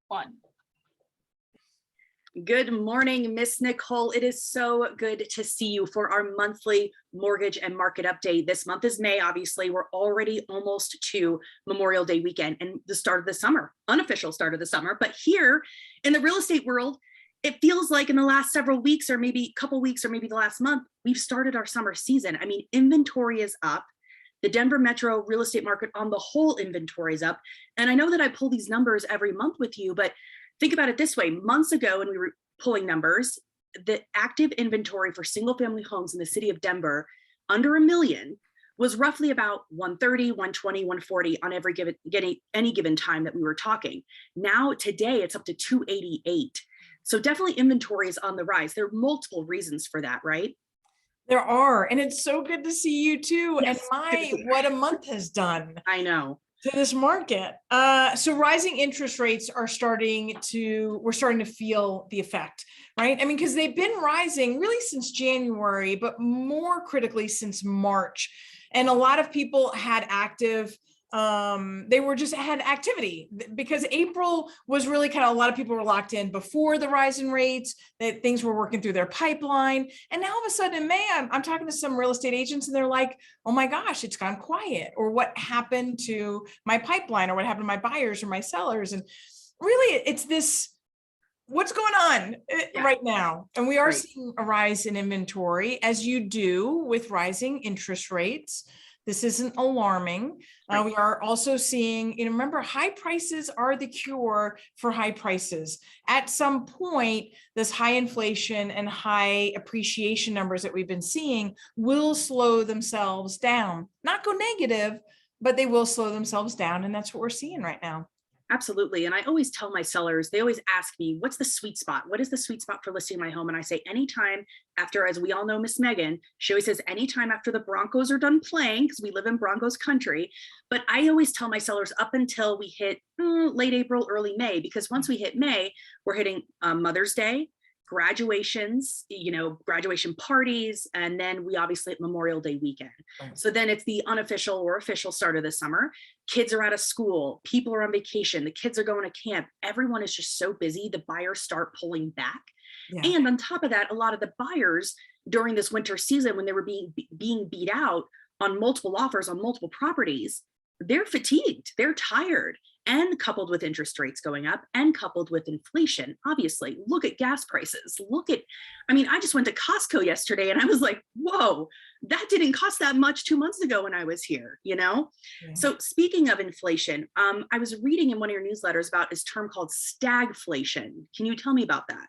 One. Good morning, Miss Nicole. It is so good to see you for our monthly mortgage and market update. This month is May. Obviously, we're already almost to Memorial Day weekend and the start of the summer, unofficial start of the summer. But here in the real estate world, it feels like in the last several weeks or maybe a couple weeks or maybe the last month, we've started our summer season. I mean, inventory is up. The Denver metro real estate market on the whole inventory is up. And I know that I pull these numbers every month with you, but think about it this way. Months ago, when we were pulling numbers, the active inventory for single family homes in the city of Denver under 1 million was roughly about 130, 120, 140 on any given time that we were talking. Now, today, it's up to 288. So definitely inventory is on the rise. There are multiple reasons for that, right? There are, and it's so good to see you too. Yes. And what a month has done. I know. To this market. So rising interest rates we're starting to feel the effect, right? I mean, because they've been rising really since January, but more critically since March. And a lot of people had had activity because April was really kind of, a lot of people were locked in before the rise in rates, that things were working through their pipeline. And now all of a sudden in May, I'm talking to some real estate agents and they're like, oh my gosh, it's gone quiet, or what happened to my pipeline, or what happened to my buyers or my sellers. And really it's this, what's going on right now? And we are seeing a rise in inventory, as you do with rising interest rates. This isn't alarming. We are also seeing, remember, high prices are the cure for high prices. At some point, this high inflation and high appreciation numbers that we've been seeing will slow themselves down. Not go negative, but they will slow themselves down. And that's what we're seeing right now. Absolutely. And I always tell my sellers, they always ask me, what's the sweet spot? What is the sweet spot for listing my home? And I say, anytime after, as we all know, Miss Megan, she always says, anytime after the Broncos are done playing, because we live in Broncos country. But I always tell my sellers up until we hit late April, early May, because once we hit May, we're hitting Mother's Day, graduations, graduation parties, and then we obviously hit Memorial Day weekend. So then it's the unofficial or official start of the summer. Kids are out of school, people are on vacation, the kids are going to camp. Everyone is just so busy. The buyers start pulling back. Yeah. And on top of that, a lot of the buyers during this winter season, when they were being beat out on multiple offers on multiple properties, they're fatigued, they're tired. And coupled with interest rates going up and coupled with inflation, obviously, look at gas prices. I just went to Costco yesterday and I was like, whoa, that didn't cost that much 2 months ago when I was here, Yeah. So speaking of inflation, I was reading in one of your newsletters about this term called stagflation. Can you tell me about that?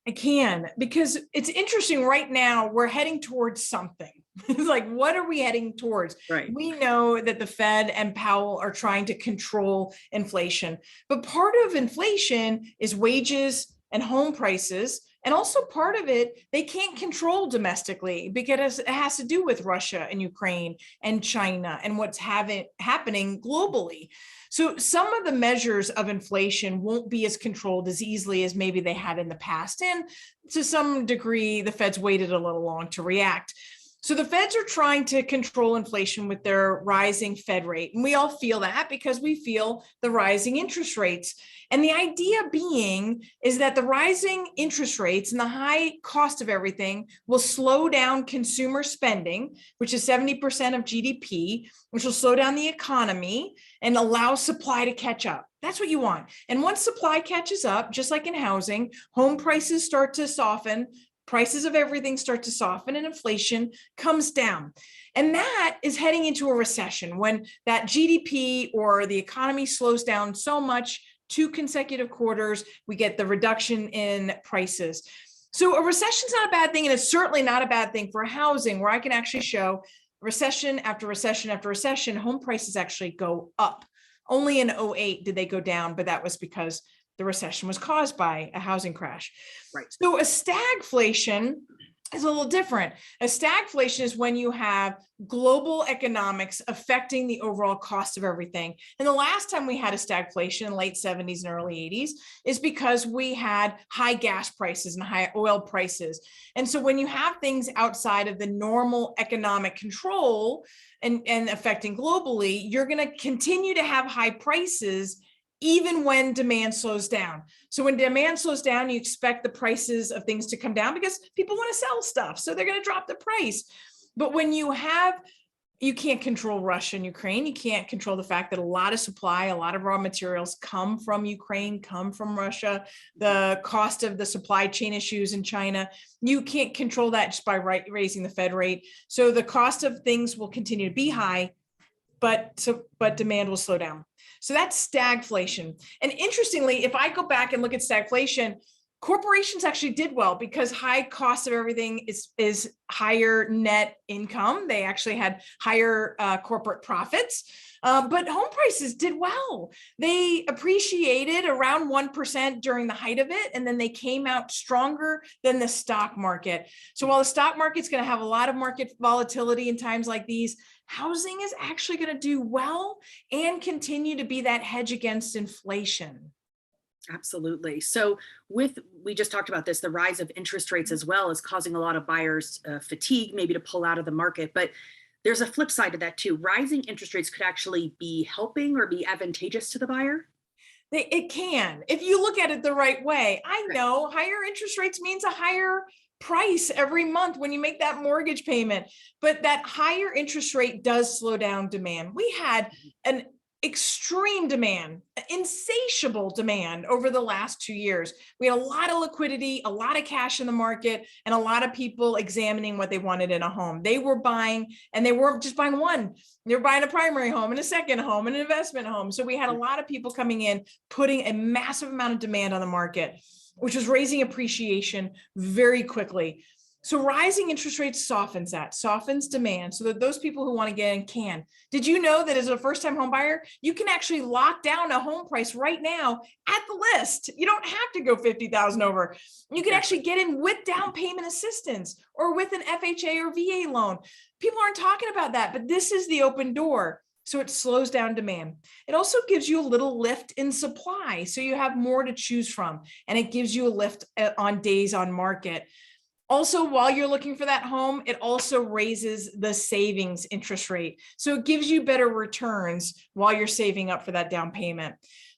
I can, because it's interesting right now, we're heading towards something. It's like, what are we heading towards? Right. We know that the Fed and Powell are trying to control inflation, but part of inflation is wages and home prices. And also part of it, they can't control domestically because it has to do with Russia and Ukraine and China and what's happening globally. So some of the measures of inflation won't be as controlled as easily as maybe they had in the past. And to some degree, the Fed's waited a little long to react. So the Feds are trying to control inflation with their rising Fed rate. And we all feel that because we feel the rising interest rates. And the idea being is that the rising interest rates and the high cost of everything will slow down consumer spending, which is 70% of GDP, which will slow down the economy and allow supply to catch up. That's what you want. And once supply catches up, just like in housing, home prices start to soften, prices of everything start to soften, and inflation comes down. And that is heading into a recession when that GDP or the economy slows down so much, 2 consecutive quarters, we get the reduction in prices. So a recession is not a bad thing, and it's certainly not a bad thing for housing, where I can actually show recession after recession after recession, home prices actually go up. Only in 2008 did they go down, but that was because the recession was caused by a housing crash. Right. So a stagflation is a little different. A stagflation is when you have global economics affecting the overall cost of everything. And the last time we had a stagflation in late 70s and early 80s is because we had high gas prices and high oil prices. And so when you have things outside of the normal economic control and affecting globally, you're going to continue to have high prices even when demand slows down. So when demand slows down, you expect the prices of things to come down because people want to sell stuff. So they're going to drop the price. But when you can't control Russia and Ukraine. You can't control the fact that a lot of supply, a lot of raw materials come from Ukraine, come from Russia, the cost of the supply chain issues in China. You can't control that just by raising the Fed rate. So the cost of things will continue to be high, but demand will slow down. So that's stagflation. And interestingly, if I go back and look at stagflation, corporations actually did well because high cost of everything is higher net income. They actually had higher corporate profits, but home prices did well. They appreciated around 1% during the height of it, and then they came out stronger than the stock market. So while the stock market's going to have a lot of market volatility in times like these, housing is actually going to do well and continue to be that hedge against inflation. Absolutely. So we just talked about this, the rise of interest rates as well is causing a lot of buyers fatigue, maybe to pull out of the market. But there's a flip side to that too. Rising interest rates could actually be helping or be advantageous to the buyer. It can, if you look at it the right way. I Right. know higher interest rates means a higher price every month when you make that mortgage payment, but that higher interest rate does slow down demand. We had an extreme demand, insatiable demand over the last 2 years. We had a lot of liquidity, a lot of cash in the market, and a lot of people examining what they wanted in a home. They were buying, and they weren't just buying one. They were buying a primary home and a second home and an investment home. So we had a lot of people coming in, putting a massive amount of demand on the market, which was raising appreciation very quickly. So rising interest rates softens demand so that those people who want to get in can. Did you know that as a first-time home buyer, you can actually lock down a home price right now at the list? You don't have to go 50,000 over. You can actually get in with down payment assistance or with an FHA or VA loan. People aren't talking about that, but this is the open door. So it slows down demand. It also gives you a little lift in supply. So you have more to choose from, and it gives you a lift on days on market. Also, while you're looking for that home, it also raises the savings interest rate. So it gives you better returns while you're saving up for that down payment.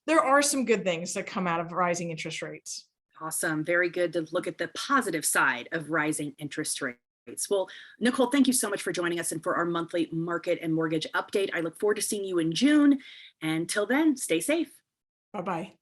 There are some good things that come out of rising interest rates. Awesome. Very good to look at the positive side of rising interest rates. Well, Nicole, thank you so much for joining us and for our monthly market and mortgage update. I look forward to seeing you in June. And till then, stay safe. Bye-bye.